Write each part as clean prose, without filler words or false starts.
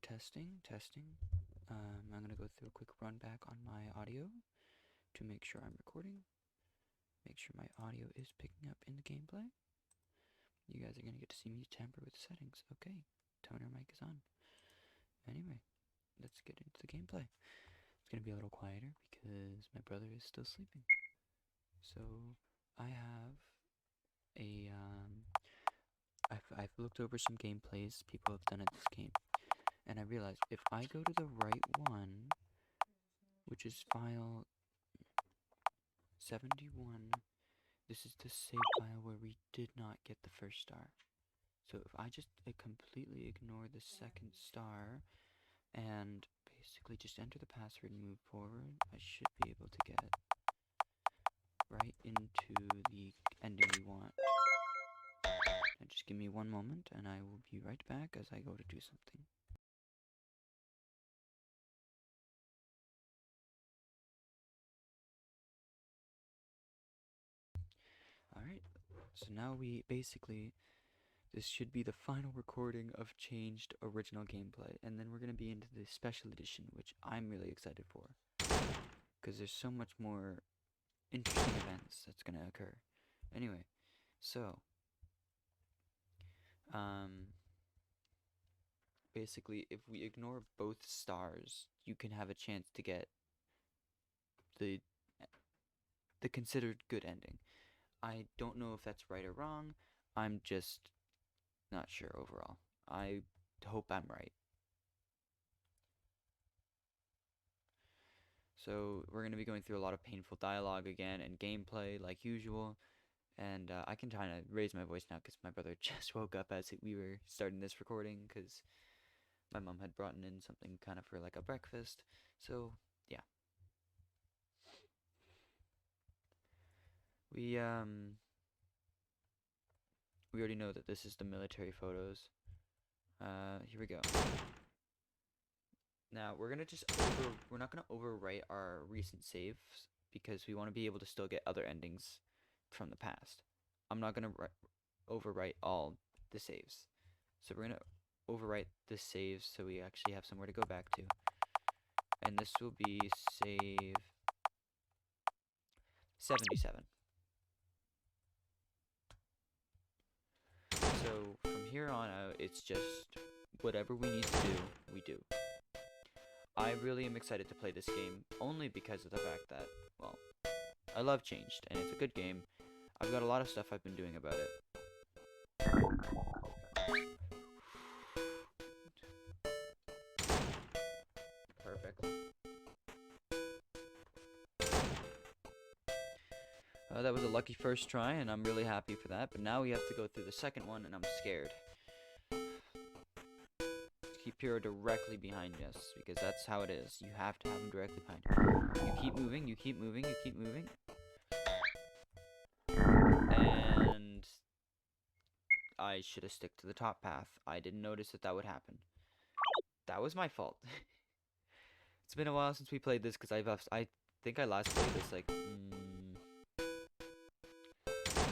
Testing. I'm gonna go through a quick run back on my audio to make sure I'm recording. Make sure my audio is picking up in the gameplay. You guys are gonna get to see me tamper with settings. Okay, toner mic is on. Anyway, let's get into the gameplay. It's gonna be a little quieter because my brother is still sleeping. So I have a I've looked over some gameplays people have done at this game, and I realized if I go to the right one, which is file 71, this is the save file where we did not get the first star. So if I just completely ignore the second star and basically just enter the password and move forward, I should be able to get right into the ending we want. And just give me one moment and I will be right back as I go to do something. Alright, so now this should be the final recording of changed original gameplay, and then we're going to be into the special edition, which I'm really excited for, because there's so much more interesting events that's going to occur. Anyway, so, basically, if we ignore both stars, you can have a chance to get the considered good ending. I don't know if that's right or wrong. I'm just not sure overall. I hope I'm right. So we're going to be going through a lot of painful dialogue again and gameplay like usual. And I can kind of raise my voice now because my brother just woke up as we were starting this recording because my mom had brought in something kind of for like a breakfast. So yeah. We already know that this is the military photos. Here we go. Now we're not gonna overwrite our recent saves because we want to be able to still get other endings from the past. I'm not gonna overwrite all the saves, so we're gonna overwrite the saves so we actually have somewhere to go back to. And this will be save 77. So from here on out, it's just whatever we need to do, we do. I really am excited to play this game, only because of the fact that, well, I love Changed, and it's a good game. I've got a lot of stuff I've been doing about it. Perfect. That was a lucky first try, and I'm really happy for that, but now we have to go through the second one, and I'm scared. Keep Piro directly behind us, because that's how it is. You have to have him directly behind you. You keep moving, you keep moving, you keep moving. And I should have stick to the top path. I didn't notice that would happen. That was my fault. It's been a while since we played this, because I think I last played this, like,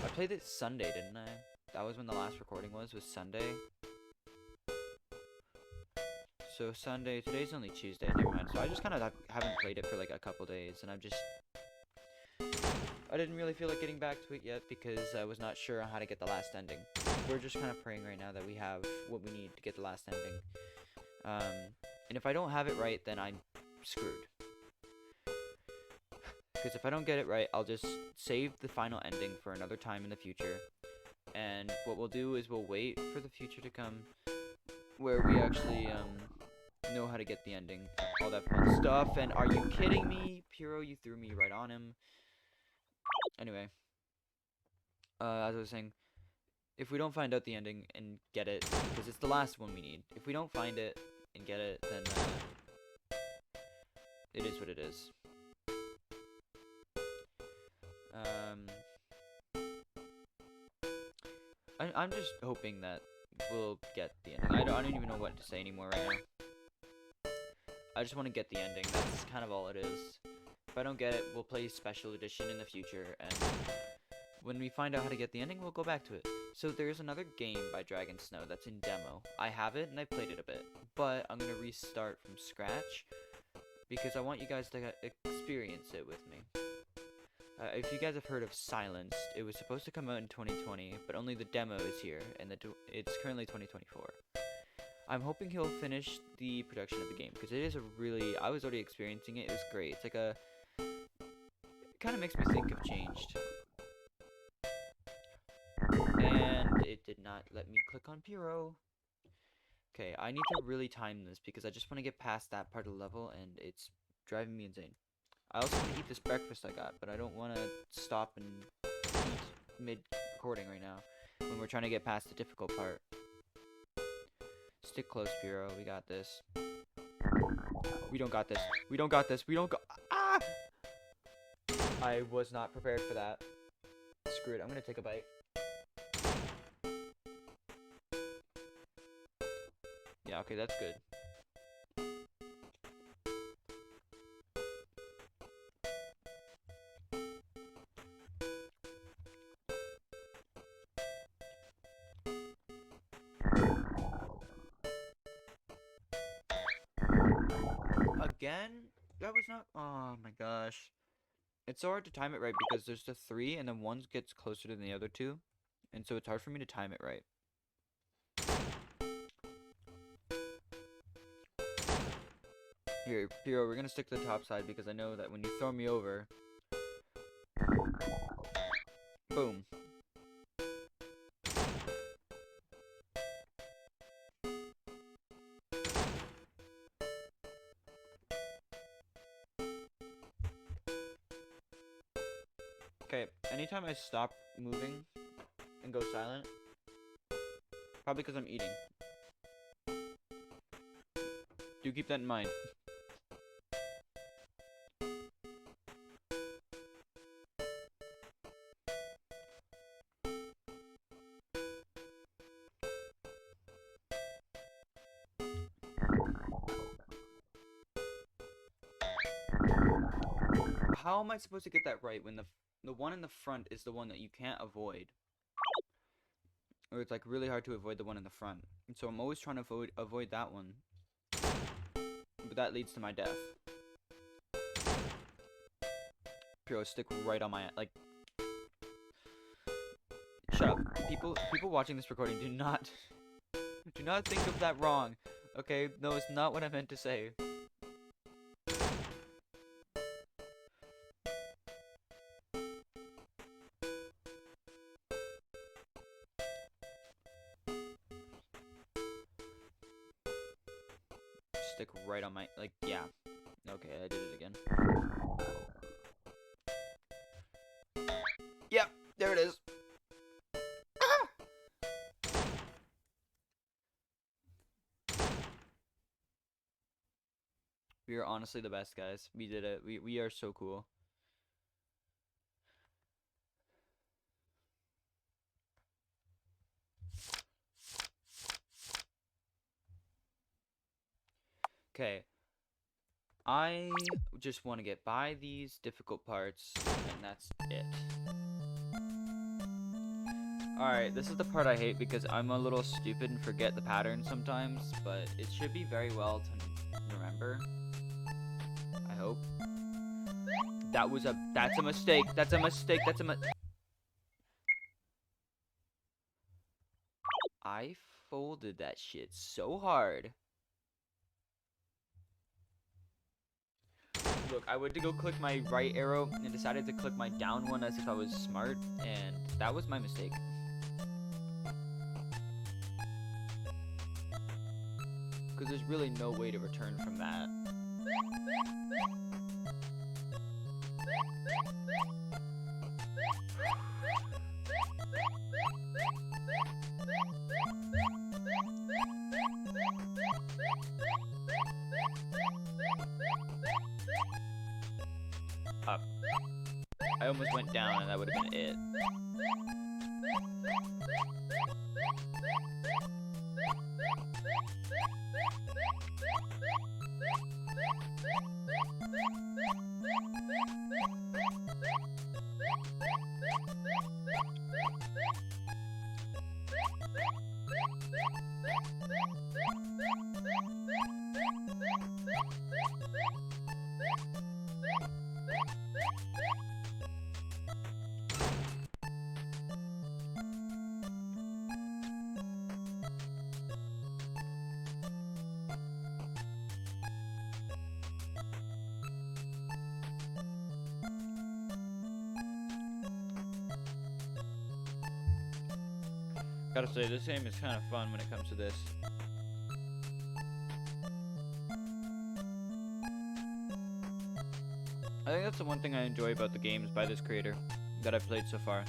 I played it Sunday, didn't I? That was when the last recording was Sunday. So Sunday, today's only Tuesday, never mind. So I just kind of haven't played it for like a couple days, and I didn't really feel like getting back to it yet because I was not sure on how to get the last ending. We're just kind of praying right now that we have what we need to get the last ending. And if I don't have it right, then I'm screwed. Because if I don't get it right, I'll just save the final ending for another time in the future. And what we'll do is we'll wait for the future to come where we actually know how to get the ending. All that fun stuff. And are you kidding me? Piro, you threw me right on him. Anyway. As I was saying, if we don't find out the ending and get it, because it's the last one we need. If we don't find it and get it, then it is what it is. I'm just hoping that we'll get the ending. I don't even know what to say anymore right now. I just want to get the ending. That's kind of all it is. If I don't get it, we'll play Special Edition in the future, and when we find out how to get the ending, we'll go back to it. So there's another game by Dragon Snow that's in demo. I have it and I played it a bit, but I'm gonna restart from scratch because I want you guys to experience it with me. If you guys have heard of Silenced, it was supposed to come out in 2020, but only the demo is here, and it's currently 2024. I'm hoping he'll finish the production of the game, because it is a really... I was already experiencing it, it was great. It's like a... It kind of makes me think of Changed. And it did not let me click on Pyro. Okay, I need to really time this, because I just want to get past that part of the level, and it's driving me insane. I also want to eat this breakfast I got, but I don't want to stop and eat mid-recording right now, when we're trying to get past the difficult part. Stick close, Pyro. We got this. We don't got this. We don't got this. We don't got... Ah! I was not prepared for that. Screw it. I'm gonna take a bite. Yeah, okay, that's good. Again? That was not... Oh my gosh. It's so hard to time it right because there's the 3 and then one gets closer to the other 2. And so it's hard for me to time it right. Here, Pyro, we're gonna stick to the top side because I know that when you throw me over... Boom. Okay, anytime I stop moving and go silent, probably because I'm eating. Do keep that in mind. How am I supposed to get that right when the one in the front is the one that you can't avoid? Or it's like really hard to avoid the one in the front. And so I'm always trying to avoid that one. But that leads to my death. Pyro, stick right on my... Like... Shut up. People watching this recording, do not think of that wrong. Okay? No, it's not what I meant to say. Stick right on my... Like, yeah. Okay, I did it again. Yep, there it is. Ah! We are honestly the best, guys. We did it. We are so cool. Okay. I just want to get by these difficult parts, and that's it. Alright, this is the part I hate because I'm a little stupid and forget the pattern sometimes, but it should be very well to remember. I hope. That's a mistake. That's a mistake. I folded that shit so hard. Look, I went to go click my right arrow and decided to click my down one as if I was smart, and that was my mistake. Because there's really no way to return from that. Up. I almost went down and that would have been it. Gotta say, this game is kind of fun when it comes to this. I think that's the one thing I enjoy about the games by this creator that I've played so far.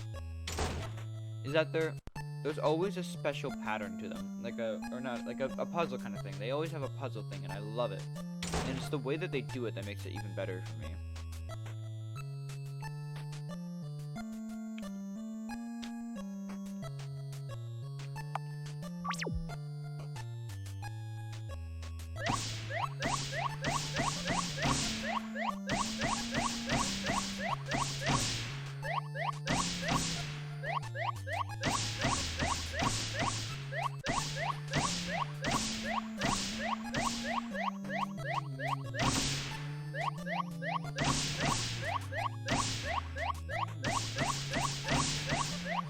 Is that there's always a special pattern to them. Like a puzzle kind of thing. They always have a puzzle thing and I love it. And it's the way that they do it that makes it even better for me.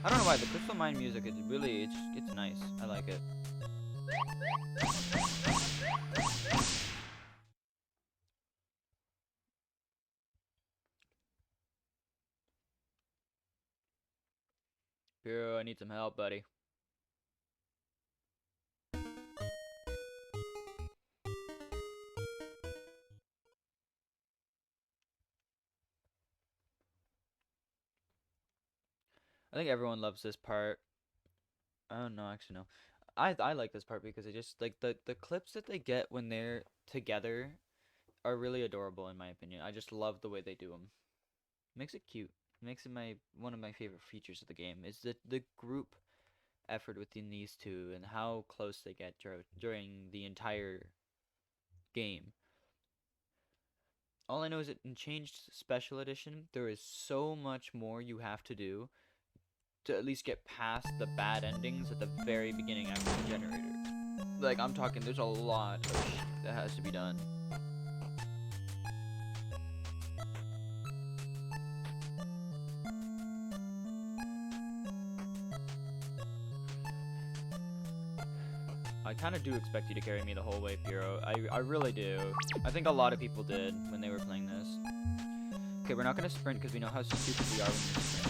I don't know why, the Crystal Mine music is really, it's nice. I like it. Bro, I need some help, buddy. I think everyone loves this part. Oh no, actually no. I like this part because it just like the clips that they get when they're together are really adorable in my opinion. I just love the way they do them. Makes it cute. Makes it one of my favorite features of the game is the group effort within these two and how close they get during the entire game. All I know is that in Changed Special Edition, there is so much more you have to do to at least get past the bad endings at the very beginning after the generator. Like, I'm talking, there's a lot of shit that has to be done. I kind of do expect you to carry me the whole way, Pyro. I really do. I think a lot of people did when they were playing this. Okay, we're not going to sprint because we know how stupid we are when we sprint.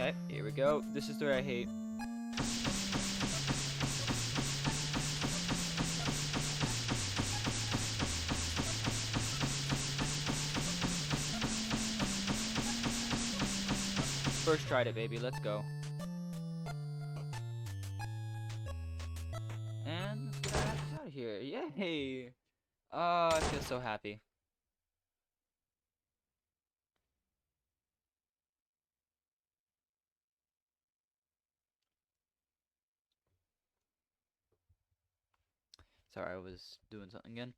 Okay, here we go. This is where I hate. First tried it, baby. Let's go. And let's get our asses out of here. Yay! Oh, I feel so happy. Sorry, I was doing something again.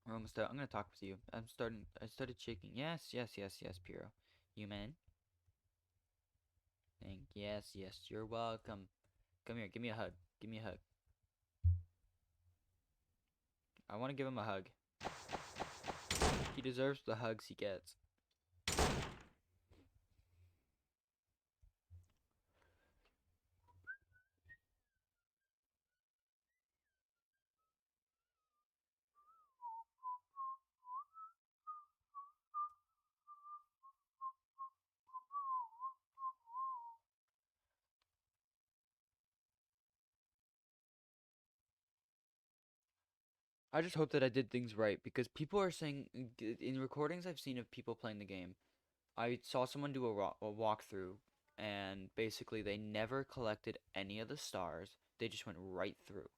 We're almost out. I'm gonna talk with you. I started shaking. Yes, Pyro. You man? Yes, you're welcome. Come here, give me a hug. Give me a hug. I want to give him a hug. He deserves the hugs he gets. I just hope that I did things right because people are saying in recordings I've seen of people playing the game. I saw someone do a walkthrough and basically they never collected any of the stars. They just went right through.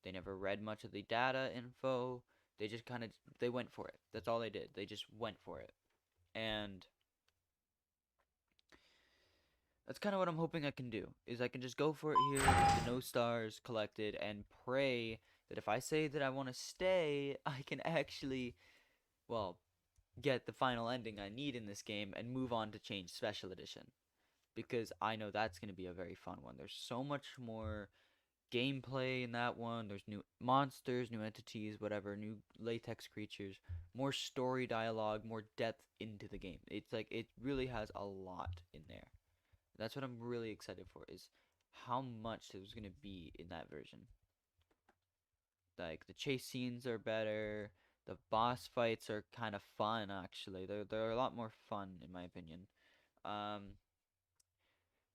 They never read much of the data info. They just kind of they went for it. That's all they did. They just went for it. And that's kind of what I'm hoping I can do. Is I can just go for it here with the no stars collected and pray that if I say that I want to stay, I can actually well, get the final ending I need in this game and move on to change Special Edition. Because I know that's going to be a very fun one. There's so much more gameplay in that one. There's new monsters, new entities, whatever, new latex creatures, more story dialogue, more depth into the game. It's like it really has a lot in there. That's what I'm really excited for is how much there's going to be in that version. Like the chase scenes are better. The boss fights are kind of fun actually. They're a lot more fun in my opinion. Um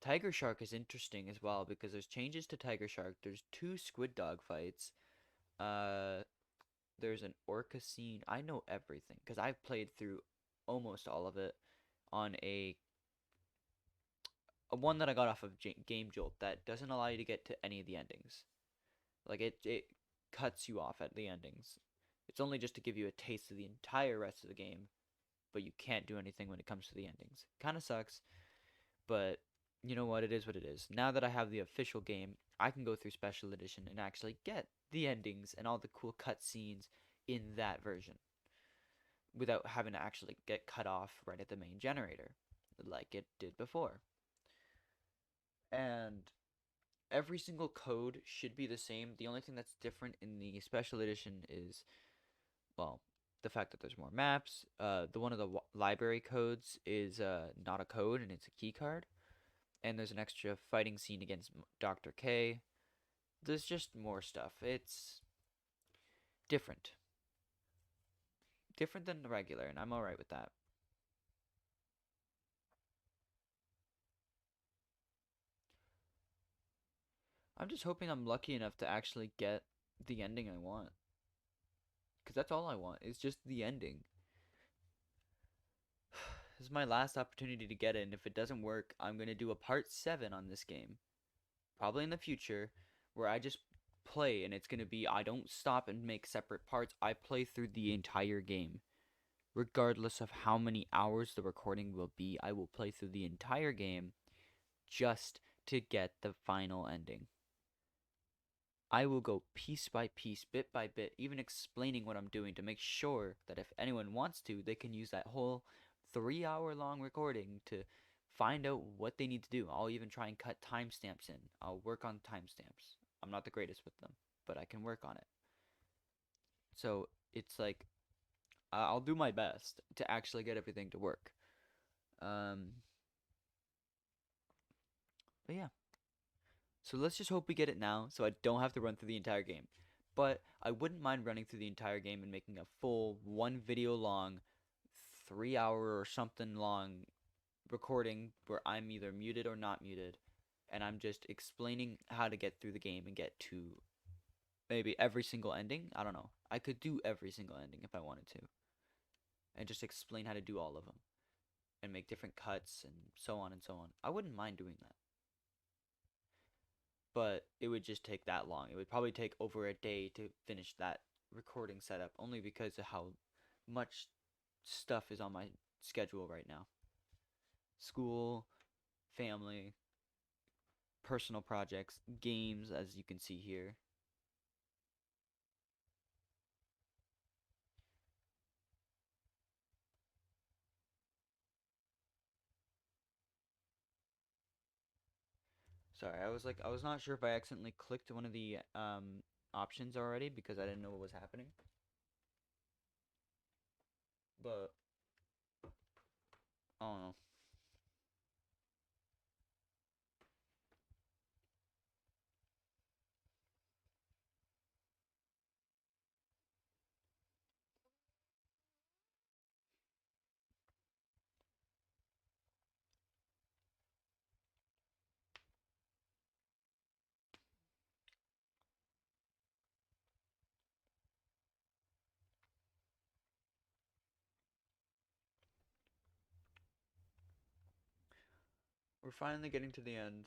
Tiger Shark is interesting as well because there's changes to Tiger Shark. There's two Squid Dog fights. Uh there's an Orca scene. I know everything because I've played through almost all of it on a one that I got off of Game Jolt that doesn't allow you to get to any of the endings. Like it cuts you off at the endings. It's only just to give you a taste of the entire rest of the game, but you can't do anything when it comes to the endings. Kind of sucks, but you know what? It is what it is. Now that I have the official game, I can go through Special Edition and actually get the endings and all the cool cutscenes in that version without having to actually get cut off right at the main generator like it did before. And every single code should be the same. The only thing that's different in the Special Edition is, well, the fact that there's more maps. The one of the library codes is not a code and it's a key card. And there's an extra fighting scene against Dr. K. There's just more stuff. It's different. Different than the regular, and I'm alright with that. I'm just hoping I'm lucky enough to actually get the ending I want. Because that's all I want, is just the ending. This is my last opportunity to get it, and if it doesn't work, I'm going to do a part 7 on this game. Probably in the future, where I just play, and it's going to be I don't stop and make separate parts. I play through the entire game. Regardless of how many hours the recording will be, I will play through the entire game just to get the final ending. I will go piece by piece, bit by bit, even explaining what I'm doing to make sure that if anyone wants to, they can use that whole 3 hour long recording to find out what they need to do. I'll even try and cut timestamps in. I'll work on timestamps. I'm not the greatest with them, but I can work on it. So it's like I'll do my best to actually get everything to work. Um, but yeah, so let's just hope we get it now so I don't have to run through the entire game. But I wouldn't mind running through the entire game and making a full one video long, 3 hour or something long recording where I'm either muted or not muted. And I'm just explaining how to get through the game and get to maybe every single ending. I don't know. I could do every single ending if I wanted to. And just explain how to do all of them. And make different cuts and so on and so on. I wouldn't mind doing that. But it would just take that long. It would probably take over a day to finish that recording setup only because of how much stuff is on my schedule right now. School, family, personal projects, games, as you can see here. Sorry, I was not sure if I accidentally clicked one of the options already because I didn't know what was happening. But I don't know. We're finally getting to the end.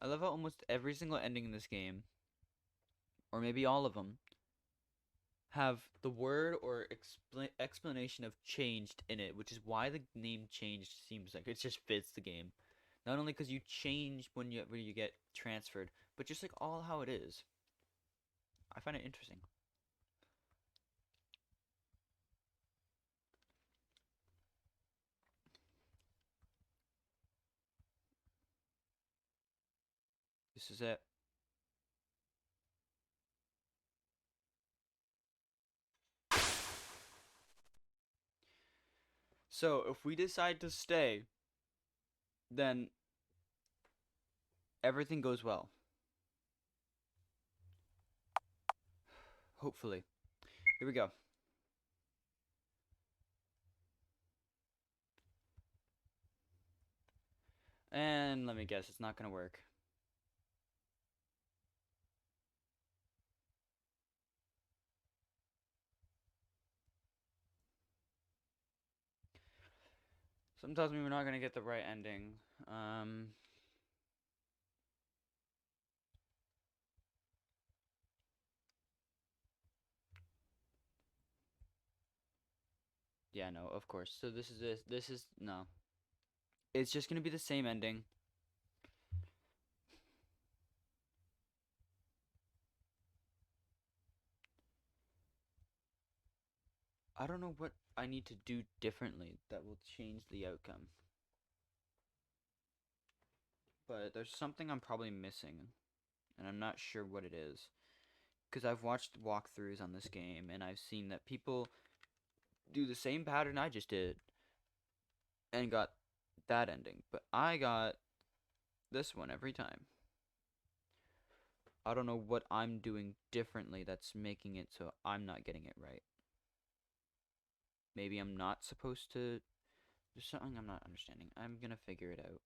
I love how almost every single ending in this game, or maybe all of them, have the word or explanation of changed in it, which is why the name changed seems like it just fits the game. Not only because you change when you get transferred, but just like all how it is. I find it interesting. This is it. So if we decide to stay, then everything goes well. Hopefully. Here we go. And let me guess, it's not gonna work. Something tells me we're not gonna get the right ending. Yeah, no, of course. So this is it. This is no. It's just gonna be the same ending. I don't know what I need to do differently that will change the outcome. But there's something I'm probably missing, and I'm not sure what it is. Because I've watched walkthroughs on this game, and I've seen that people do the same pattern I just did, and got that ending. But I got this one every time. I don't know what I'm doing differently that's making it so I'm not getting it right. Maybe I'm not supposed to. There's something I'm not understanding. I'm gonna figure it out.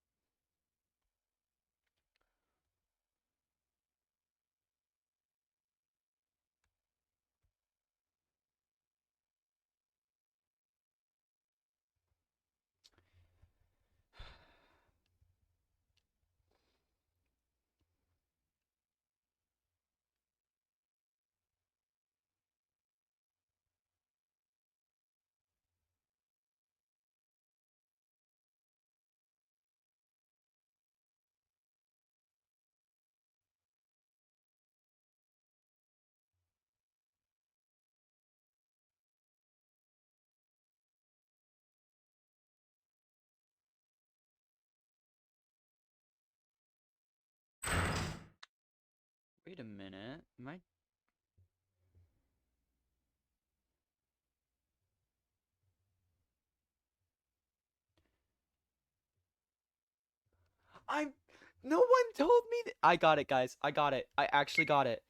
Wait a minute. Am I? I'm. No one told me that. I got it, guys. I got it. I actually got it.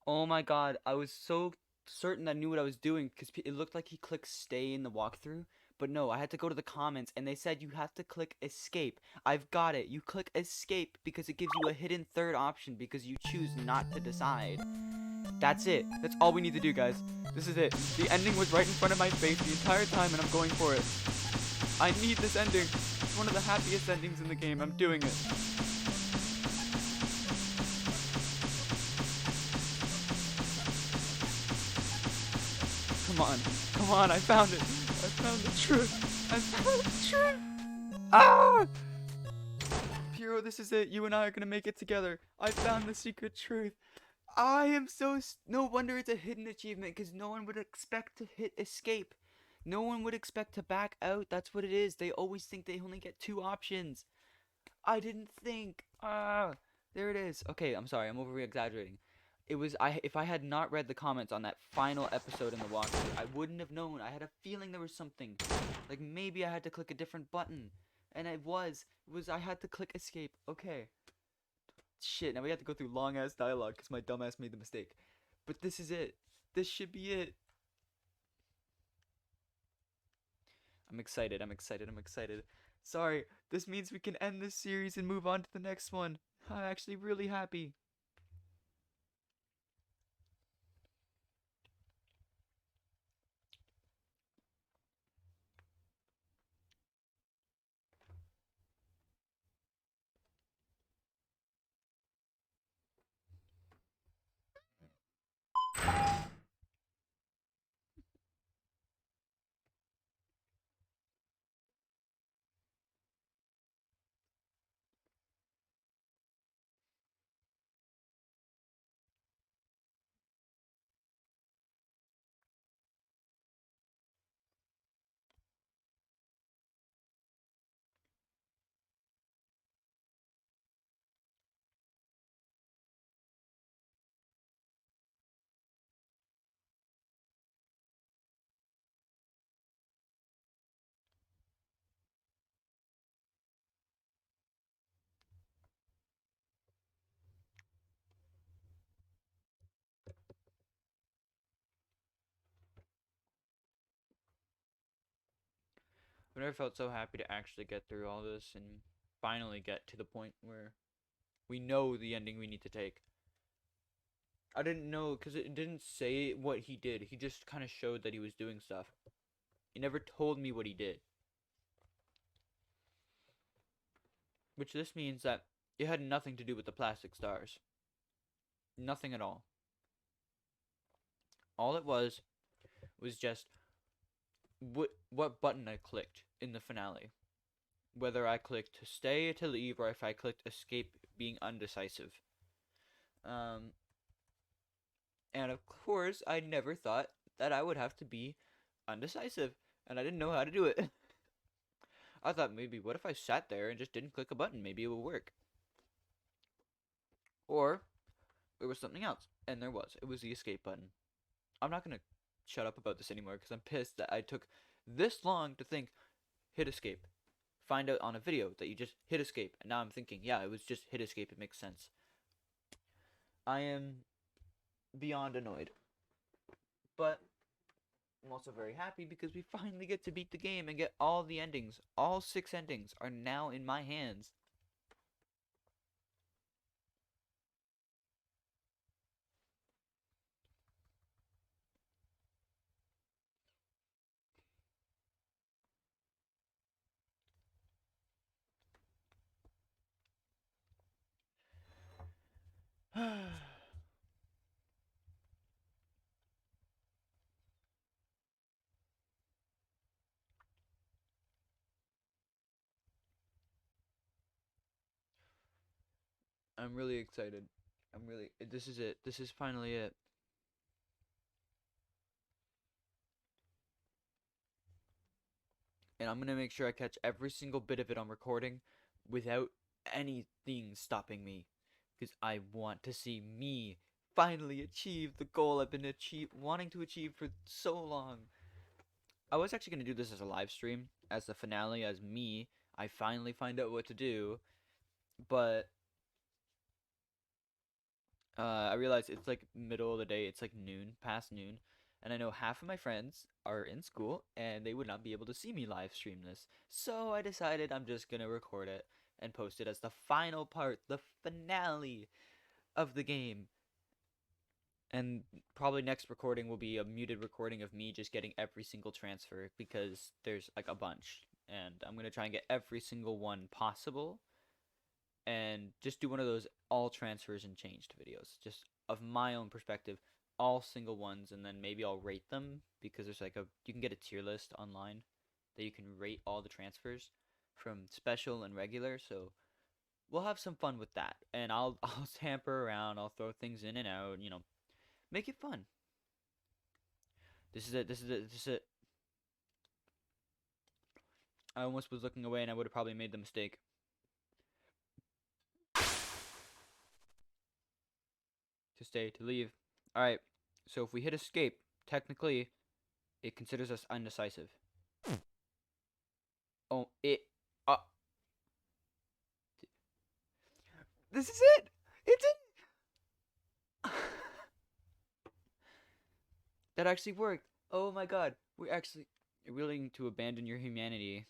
Oh my god. I was so certain I knew what I was doing because it looked like he clicked stay in the walkthrough. But no, I had to go to the comments and they said you have to click escape. I've got it. You click escape because it gives you a hidden third option because you choose not to decide. That's it. That's all we need to do, guys. This is it. The ending was right in front of my face the entire time and I'm going for it. I need this ending. It's one of the happiest endings in the game. I'm doing it. Come on. Come on. I found it. I found the truth. I found the truth. Ah! Piro, this is it. You and I are going to make it together. I found the secret truth. I am so. No wonder it's a hidden achievement because no one would expect to hit escape. No one would expect to back out. That's what it is. They always think they only get two options. I didn't think. Ah, there it is. Okay, I'm sorry. I'm over exaggerating. It was I. If I had not read the comments on that final episode in the walkthrough, I wouldn't have known. I had a feeling there was something. Like maybe I had to click a different button, and it was. It was I had to click escape. Okay. Shit. Now we have to go through long ass dialogue because my dumbass made the mistake. But this is it. This should be it. I'm excited. I'm excited. I'm excited. Sorry, this means we can end this series and move on to the next one. I'm actually really happy. I've never felt so happy to actually get through all this and finally get to the point where we know the ending we need to take. I didn't know because it didn't say what he did. He just kind of showed that he was doing stuff. He never told me what he did. Which this means that it had nothing to do with the plastic stars. Nothing at all. All it was just what button I clicked in the finale. Whether I clicked to stay, to leave, or if I clicked escape, being undecisive. And of course, I never thought that I would have to be undecisive, and I didn't know how to do it. I thought maybe, what if I sat there and just didn't click a button? Maybe it would work. Or there was something else, and there was. It was the escape button. I'm not gonna shut up about this anymore because I'm pissed that I took this long to think, hit escape. Find out on a video that you just hit escape, and now I'm thinking, yeah, it was just hit escape, it makes sense. I am beyond annoyed. But I'm also very happy because we finally get to beat the game and get all the endings. All 6 endings are now in my hands. I'm really excited. This is it. This is finally it. And I'm going to make sure I catch every single bit of it on recording without anything stopping me. Because I want to see me finally achieve the goal I've been wanting to achieve for so long. I was actually going to do this as a live stream, as the finale, as me. I finally find out what to do. But I realized it's like middle of the day. It's like noon, past noon. And I know half of my friends are in school and they would not be able to see me live stream this. So I decided I'm just going to record it and post it as the final part, the finale of the game. And probably next recording will be a muted recording of me just getting every single transfer because there's like a bunch. And I'm going to try and get every single one possible. And just do one of those all transfers and changed videos. Just of my own perspective, all single ones, and then maybe I'll rate them because there's like you can get a tier list online that you can rate all the transfers from special and regular. So we'll have some fun with that, and I'll tamper around. I'll throw things in and out. Make it fun. This is it. This is it. This is it. I almost was looking away, and I would have probably made the mistake. To stay, to leave. Alright, so if we hit escape, technically, it considers us undecisive. Oh, this is it! It's it! That actually worked. Oh my god, we're actually willing to abandon your humanity.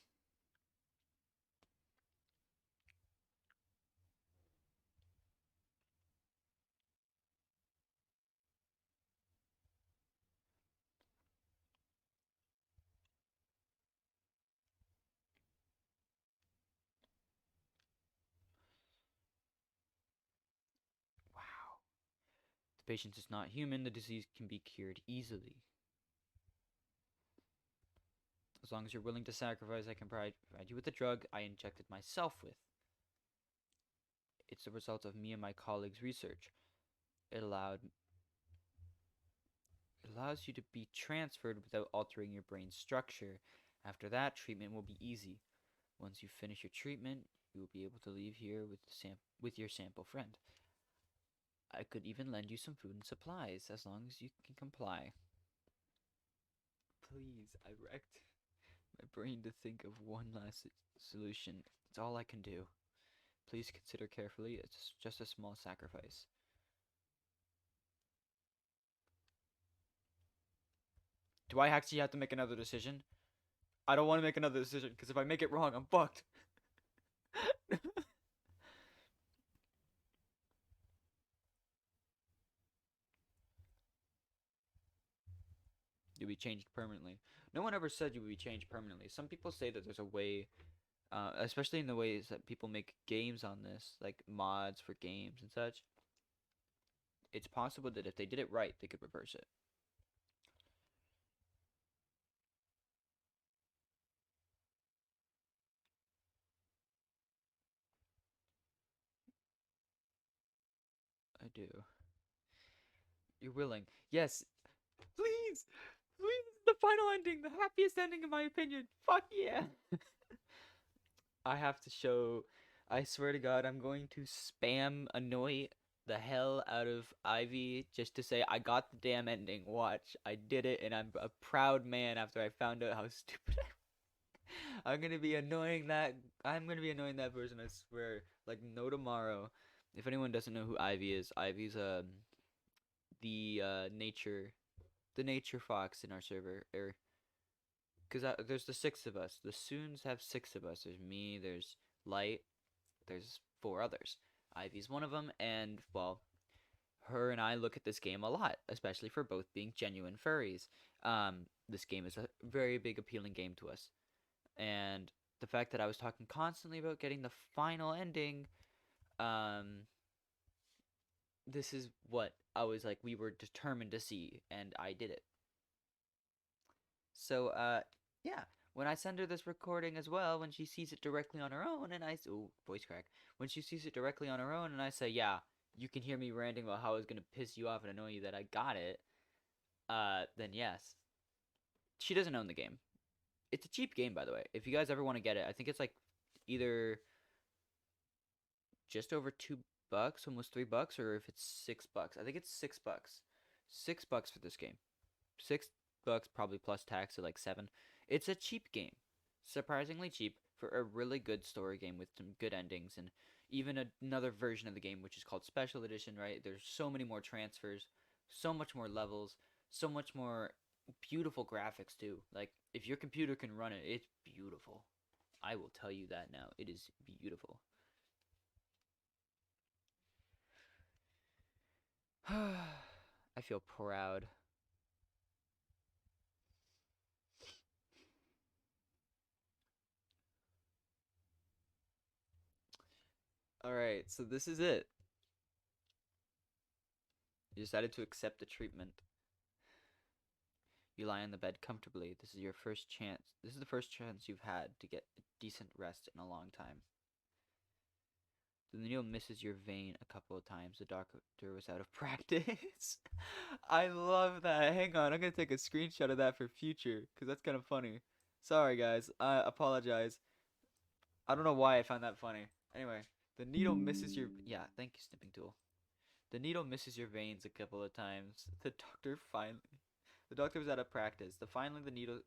Wow. The patient is not human, the disease can be cured easily. As long as you're willing to sacrifice, I can provide you with the drug I injected myself with. It's the result of me and my colleagues' research. It allows you to be transferred without altering your brain structure. After that, treatment will be easy. Once you finish your treatment, you will be able to leave here with your sample friend. I could even lend you some food and supplies, as long as you can comply. Please, I wrecked my brain to think of one last solution. It's all I can do. Please consider carefully, it's just a small sacrifice. Do I actually have to make another decision? I don't want to make another decision because if I make it wrong, I'm fucked. You'll be changed permanently. No one ever said you would be changed permanently. Some people say that there's a way, especially in the ways that people make games on this, like mods for games and such. It's possible that if they did it right, they could reverse it. I do. You're willing. Yes. Please. Please. The final ending. The happiest ending in my opinion. Fuck yeah. I have to show. I swear to God, I'm going to spam annoy the hell out of Ivy just to say I got the damn ending. Watch, I did it, and I'm a proud man after I found out how stupid I'm gonna be annoying that. I'm gonna be annoying that person. I swear. Like no tomorrow. If anyone doesn't know who Ivy is, Ivy's the the nature fox in our server. Because there's the six of us. The Soons have six of us. There's me. There's Light. There's four others. Ivy's one of them, and well, her and I look at this game a lot, especially for both being genuine furries. This game is a very big appealing game to us, and the fact that I was talking constantly about getting the final ending, um, this is what I was like. We were determined to see, and I did it. So, yeah. When I send her this recording as well, when she sees it directly on her own, and ooh, voice crack. When she sees it directly on her own, and I say, yeah, you can hear me ranting about how I was gonna piss you off and annoy you that I got it. Then yes, she doesn't own the game. It's a cheap game, by the way. If you guys ever want to get it, I think it's like either just over $2, almost $3, or if it's $6. I think it's $6. $6 for this game. $6 probably plus tax at like 7. It's a cheap game, surprisingly cheap for a really good story game with some good endings and even another version of the game which is called Special Edition. Right? There's so many more transfers, so much more levels, so much more beautiful graphics too. Like if your computer can run it, it's beautiful. I will tell you that now. It is beautiful. I feel proud. Alright, so this is it. You decided to accept the treatment. You lie on the bed comfortably. This is your first chance. This is the first chance you've had to get a decent rest in a long time. The needle misses your vein a couple of times. The doctor was out of practice. I love that. Hang on, I'm gonna take a screenshot of that for future, because that's kind of funny. Sorry, guys. I apologize. I don't know why I found that funny. Anyway, the needle misses your... Yeah, thank you, snipping tool. The needle misses your veins a couple of times. The doctor was out of practice. Finally, the needle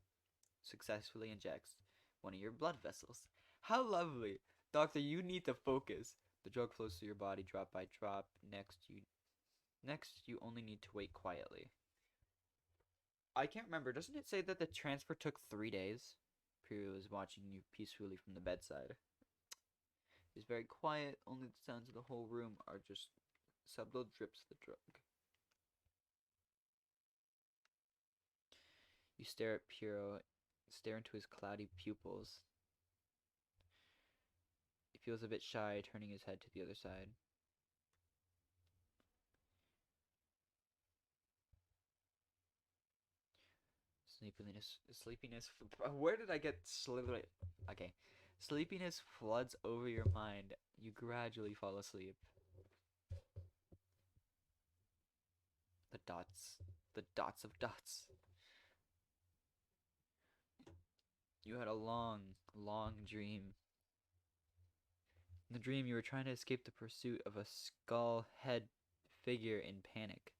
successfully injects one of your blood vessels. How lovely. Doctor, you need to focus. The drug flows through your body drop by drop. Next you only need to wait quietly. I can't remember. Doesn't it say that the transfer took 3 days? Priya was watching you peacefully from the bedside. It's very quiet. Only the sounds of the whole room are just subtle drips of the drug. You stare at Piero, stare into his cloudy pupils. He feels a bit shy, turning his head to the other side. Sleepiness. Where did I get slither? Okay. Sleepiness floods over your mind. You gradually fall asleep. The dots. The dots of dots. You had a long, long dream. In the dream, you were trying to escape the pursuit of a skull head figure in panic.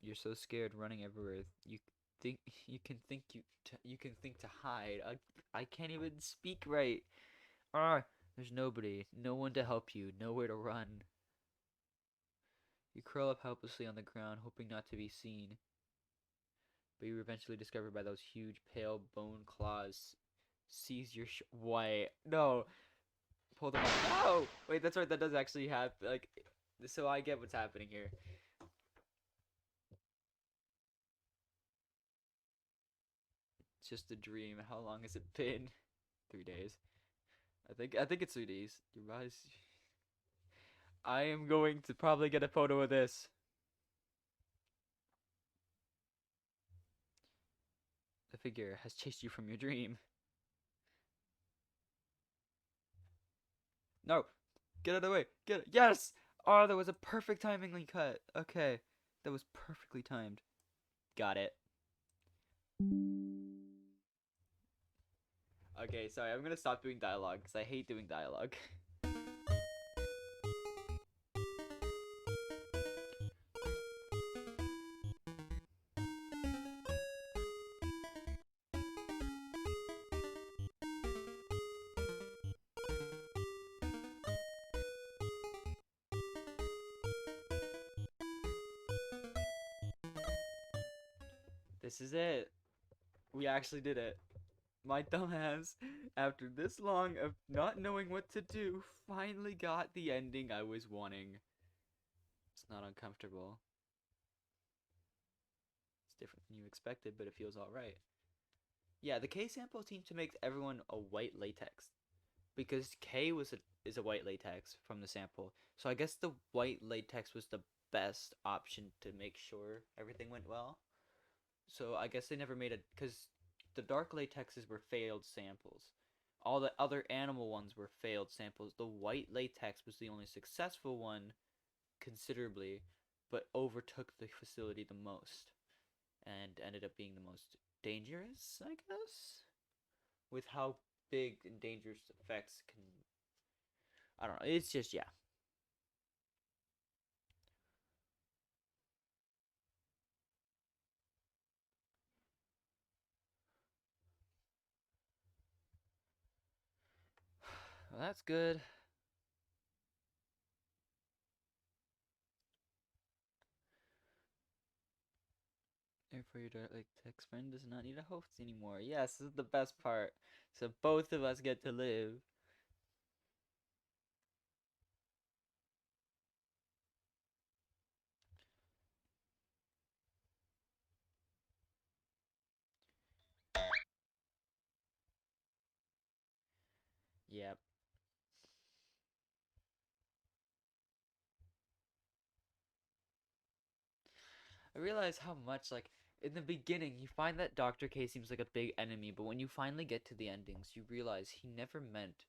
You're so scared, running everywhere. Think you can think to hide. I can't even speak right. Ah, there's nobody, no one to help you, nowhere to run. You curl up helplessly on the ground, hoping not to be seen. but you were eventually discovered by those huge pale bone claws. Seize your wait, no. Pull them out. No! Wait, that's right, that does actually happen. Like, so I get what's happening here. It's just a dream. How long has it been? 3 days. I think it's 3 days. Your eyes. I am going to probably get a photo of this. The figure has chased you from your dream. No! Get out of the way! Get it! Yes! Oh, that was a perfect timingly cut. Okay. That was perfectly timed. Got it. Okay, sorry, I'm gonna stop doing dialogue because I hate doing dialogue. This is it. We actually did it. My dumbass, after this long of not knowing what to do, finally got the ending I was wanting. It's not uncomfortable. It's different than you expected, but it feels alright. Yeah, the K sample seemed to make everyone a white latex. Because K is a white latex from the sample. So I guess the white latex was the best option to make sure everything went well. So I guess they never made it, because the dark latexes were failed samples. All the other animal ones were failed samples. The white latex was the only successful one, considerably, but overtook the facility the most, and ended up being the most dangerous, I guess, with how big and dangerous effects can. I don't know. It's just, yeah. Well, that's good. Therefore, your dark latex friend does not need a host anymore. Yes, this is the best part. So both of us get to live. Yep. I realize how much, like, in the beginning, you find that Dr. K seems like a big enemy, but when you finally get to the endings, you realize he never meant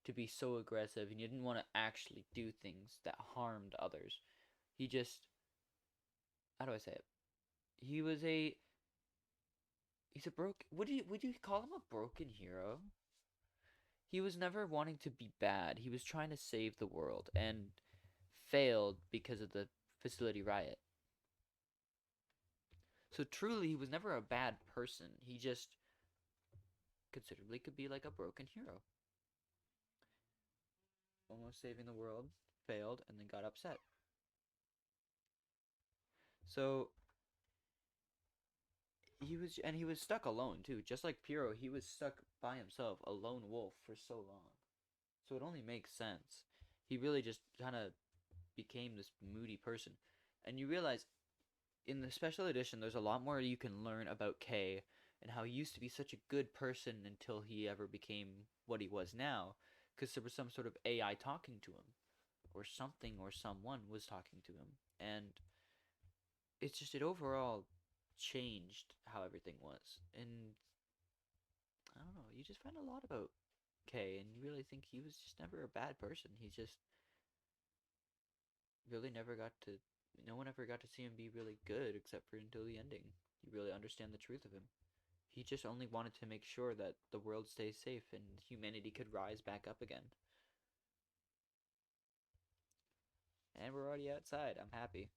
to be so aggressive, and he didn't want to actually do things that harmed others. He just, how do I say it? He was a, he's a broke, would you call him a broken hero? He was never wanting to be bad. He was trying to save the world, and failed because of the facility riot. So truly, he was never a bad person. He just considerably could be like a broken hero. Almost saving the world, failed, and then got upset. So he was stuck alone too. Just like Piro, he was stuck by himself, a lone wolf for so long. So it only makes sense. He really just kind of became this moody person. And you realize in the special edition, there's a lot more you can learn about Kay and how he used to be such a good person until he ever became what he was now, because there was some sort of AI talking to him, or something, or someone was talking to him, and it's just it overall changed how everything was. And I don't know, you just find a lot about Kay, and you really think he was just never a bad person. He just really never got to. No one ever got to see him be really good except for until the ending. You really understand the truth of him. He just only wanted to make sure that the world stays safe and humanity could rise back up again. And we're already outside. I'm happy.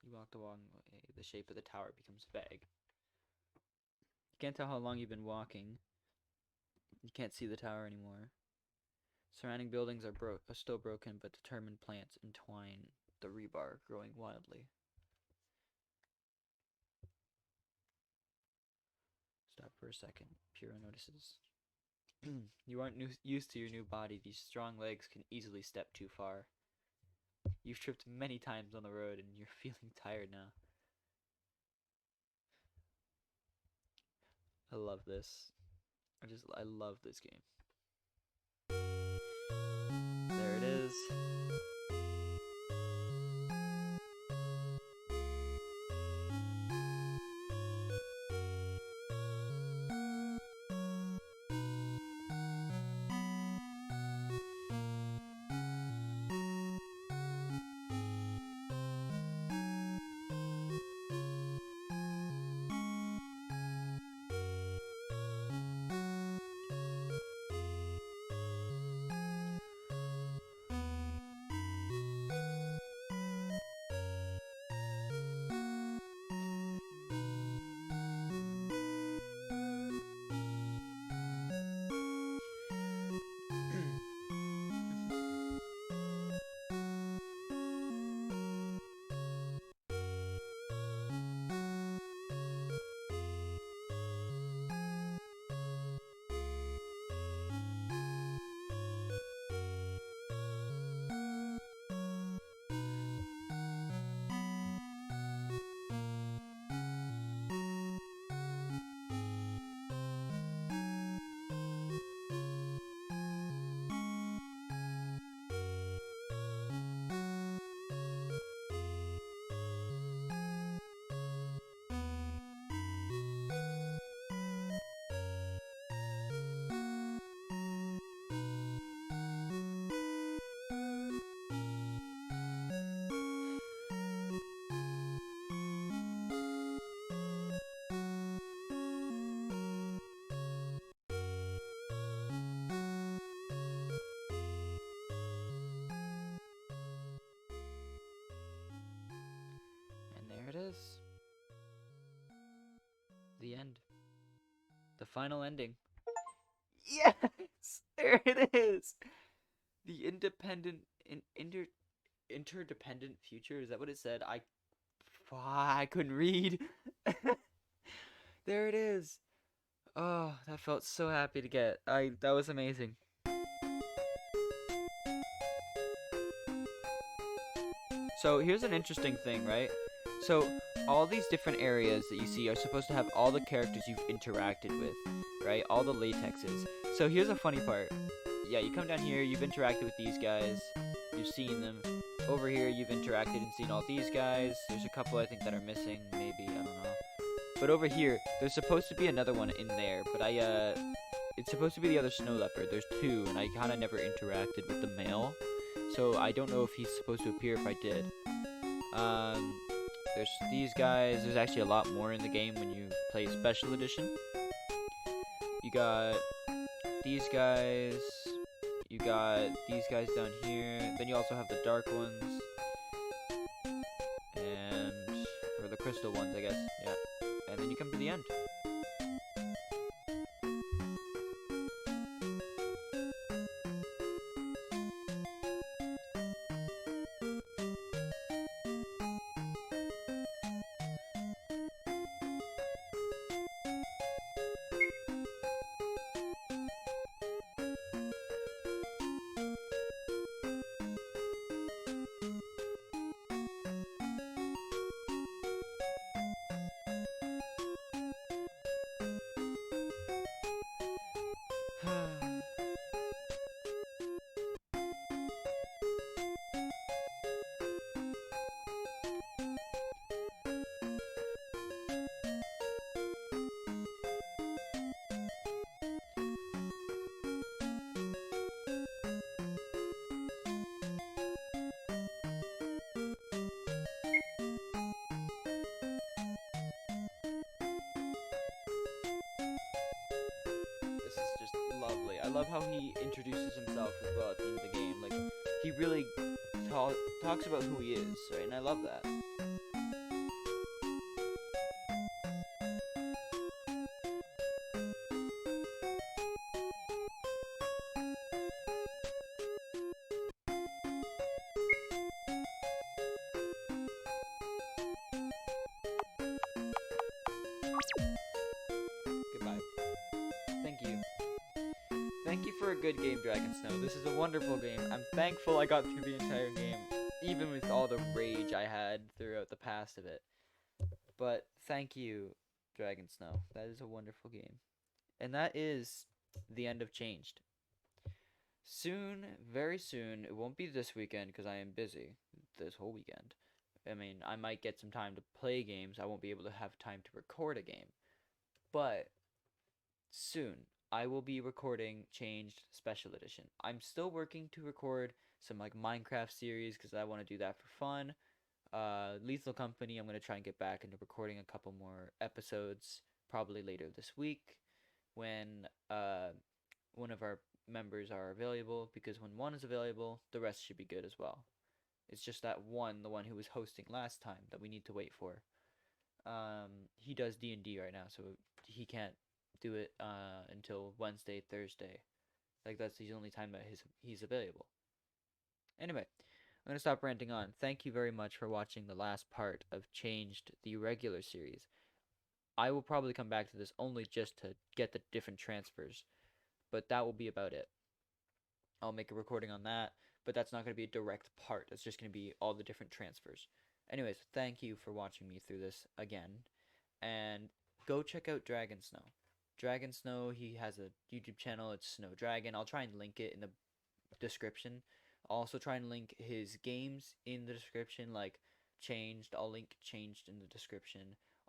You walked a long way. The shape of the tower becomes vague. You can't tell how long you've been walking. You can't see the tower anymore. Surrounding buildings are still broken, but determined plants entwine the rebar growing wildly. Stop for a second. Pyrrha notices. You aren't used to your new body. These strong legs can easily step too far. You've tripped many times on the road and you're feeling tired now. I love this. I love this game. There it is. It is. The end. The final ending. Yes! There it is! The interdependent future, is that what it said? I couldn't read. There it is. Oh, that felt so happy to get. That was amazing. So here's an interesting thing, right? So, all these different areas that you see are supposed to have all the characters you've interacted with, right? All the latexes. So here's a funny part. Yeah, you come down here, you've interacted with these guys, you've seen them. Over here, you've interacted and seen all these guys. There's a couple I think that are missing, maybe, I don't know. But over here, there's supposed to be another one in there, but it's supposed to be the other snow leopard. There's two, and I kind of never interacted with the male. So I don't know if he's supposed to appear if I did. There's these guys. There's actually a lot more in the game when you play Special Edition. You got these guys. You got these guys down here. Then you also have the dark ones. Or the crystal ones, I guess. Yeah. And then you come to the end. I love how he introduces himself as well at the end of the game. Like, he really talks about who he is, right? And I love that. Thank you for a good game, Dragon Snow. This is a wonderful game. I'm thankful I got through the entire game, even with all the rage I had throughout the past of it. But thank you, Dragon Snow. That is a wonderful game. And that is the end of Changed. Soon, very soon, it won't be this weekend because I am busy this whole weekend. I mean, I might get some time to play games. I won't be able to have time to record a game. But soon, I will be recording Changed Special Edition. I'm still working to record some like Minecraft series because I want to do that for fun. Lethal Company, I'm going to try and get back into recording a couple more episodes probably later this week when one of our members are available, because when one is available, the rest should be good as well. It's just that one, the one who was hosting last time, that we need to wait for. He does D&D right now, so he can't do it until Wednesday, Thursday. Like that's the only time that he's available. Anyway, I'm gonna stop ranting on. Thank you very much for watching the last part of Changed, the regular series. I will probably come back to this only just to get the different transfers, but that will be about it. I'll make a recording on that, but that's not going to be a direct part. It's just going to be all the different transfers. Anyways, thank you for watching me through this again, and go check out Dragon Snow. Dragon Snow, he has a YouTube channel. It's Snow Dragon. I'll try and link it in the description. I'll also try and link his games in the description, like Changed. I'll link Changed in the description.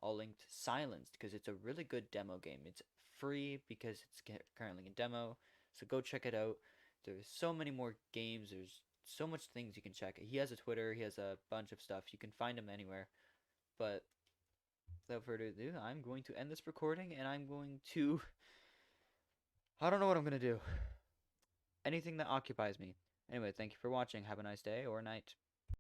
I'll link Silenced because it's a really good demo game. It's free because it's currently in demo, so go check it out. There's so many more games. There's so much things you can check. He has a Twitter. He has a bunch of stuff. You can find him anywhere. But without further ado, I'm going to end this recording, and I'm going to... I don't know what I'm going to do. Anything that occupies me. Anyway, thank you for watching. Have a nice day or night.